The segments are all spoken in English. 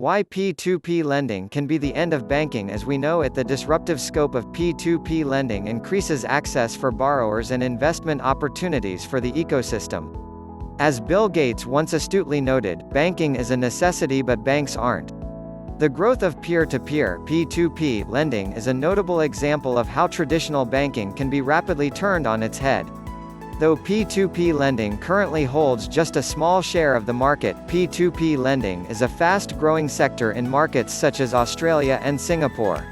Why P2P lending can be the end of banking as we know it. The disruptive scope of P2P lending increases access for borrowers and investment opportunities for the ecosystem. As Bill Gates once astutely noted, banking is a necessity but banks aren't. The growth of peer-to-peer (P2P) lending is a notable example of how traditional banking can be rapidly turned on its head. Though P2P lending currently holds just a small share of the market, P2P lending is a fast-growing sector in markets such as Australia and Singapore.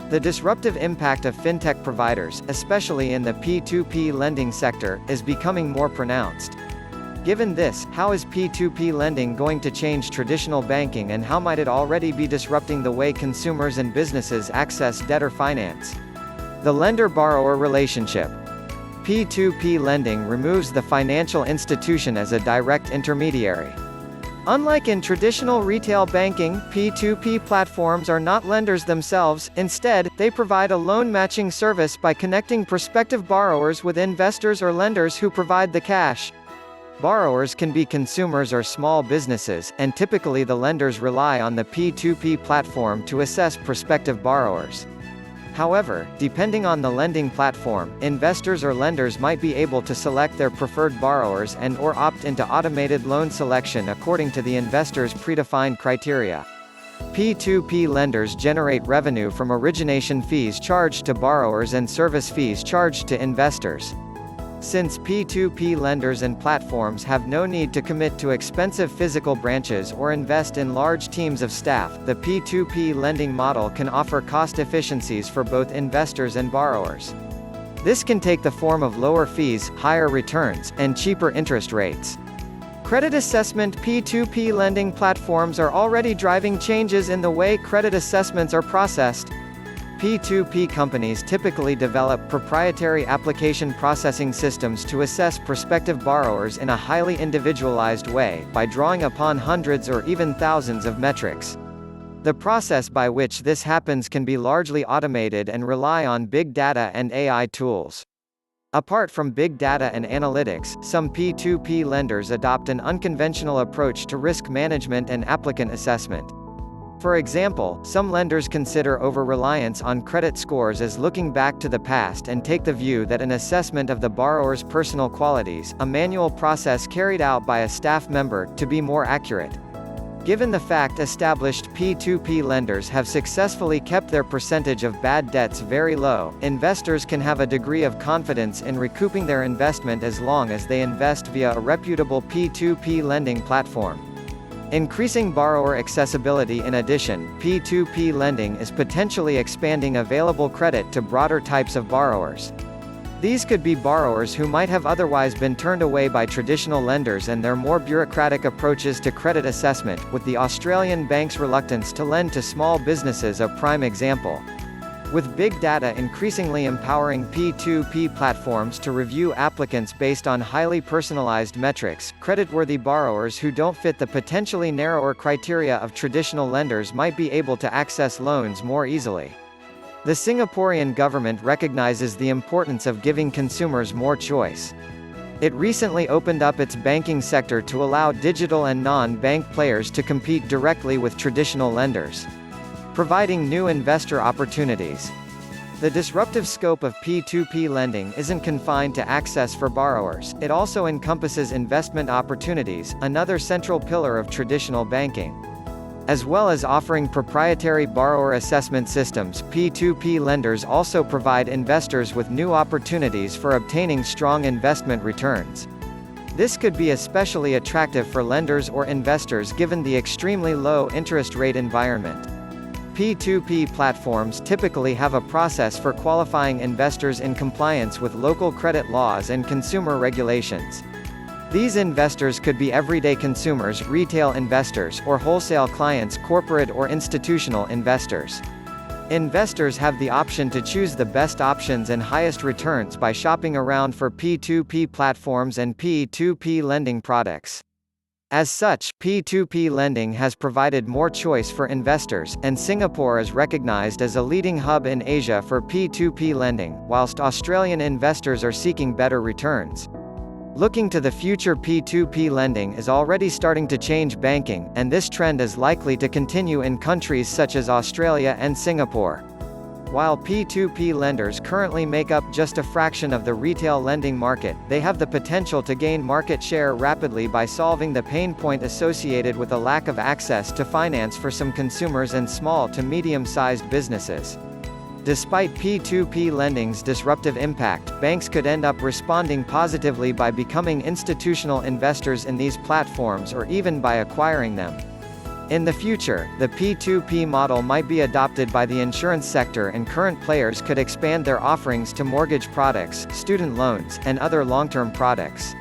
The disruptive impact of fintech providers, especially in the P2P lending sector, is becoming more pronounced. Given this, how is P2P lending going to change traditional banking and how might it already be disrupting the way consumers and businesses access debt or finance? The lender-borrower relationship. P2P lending removes the financial institution as a direct intermediary. Unlike in traditional retail banking, P2P platforms are not lenders themselves. Instead, they provide a loan matching service by connecting prospective borrowers with investors or lenders who provide the cash. Borrowers can be consumers or small businesses, and typically the lenders rely on the P2P platform to assess prospective borrowers. However, depending on the lending platform, investors or lenders might be able to select their preferred borrowers and/or opt into automated loan selection according to the investor's predefined criteria. P2P lenders generate revenue from origination fees charged to borrowers and service fees charged to investors. Since P2P lenders and platforms have no need to commit to expensive physical branches or invest in large teams of staff, the P2P lending model can offer cost efficiencies for both investors and borrowers. This can take the form of lower fees, higher returns, and cheaper interest rates. Credit assessment. P2P lending platforms are already driving changes in the way credit assessments are processed. P2P companies typically develop proprietary application processing systems to assess prospective borrowers in a highly individualized way, by drawing upon hundreds or even thousands of metrics. The process by which this happens can be largely automated and rely on big data and AI tools. Apart from big data and analytics, some P2P lenders adopt an unconventional approach to risk management and applicant assessment. For example, some lenders consider over-reliance on credit scores as looking back to the past and take the view that an assessment of the borrower's personal qualities, a manual process carried out by a staff member, to be more accurate. Given the fact established P2P lenders have successfully kept their percentage of bad debts very low, investors can have a degree of confidence in recouping their investment as long as they invest via a reputable P2P lending platform. Increasing borrower accessibility. In addition, P2P lending is potentially expanding available credit to broader types of borrowers. These could be borrowers who might have otherwise been turned away by traditional lenders and their more bureaucratic approaches to credit assessment, with the Australian bank's reluctance to lend to small businesses a prime example. With big data increasingly empowering P2P platforms to review applicants based on highly personalized metrics, creditworthy borrowers who don't fit the potentially narrower criteria of traditional lenders might be able to access loans more easily. The Singaporean government recognizes the importance of giving consumers more choice. It recently opened up its banking sector to allow digital and non-bank players to compete directly with traditional lenders, providing new investor opportunities. The disruptive scope of P2P lending isn't confined to access for borrowers, it also encompasses investment opportunities, another central pillar of traditional banking. As well as offering proprietary borrower assessment systems, P2P lenders also provide investors with new opportunities for obtaining strong investment returns. This could be especially attractive for lenders or investors given the extremely low interest rate environment. P2P platforms typically have a process for qualifying investors in compliance with local credit laws and consumer regulations. These investors could be everyday consumers, retail investors, or wholesale clients, corporate or institutional investors. Investors have the option to choose the best options and highest returns by shopping around for P2P platforms and P2P lending products. As such, P2P lending has provided more choice for investors, and Singapore is recognized as a leading hub in Asia for P2P lending, whilst Australian investors are seeking better returns. Looking to the future, P2P lending is already starting to change banking, and this trend is likely to continue in countries such as Australia and Singapore. While P2P lenders currently make up just a fraction of the retail lending market, they have the potential to gain market share rapidly by solving the pain point associated with a lack of access to finance for some consumers and small to medium-sized businesses. Despite P2P lending's disruptive impact, banks could end up responding positively by becoming institutional investors in these platforms or even by acquiring them. In the future, the P2P model might be adopted by the insurance sector, and current players could expand their offerings to mortgage products, student loans, and other long-term products.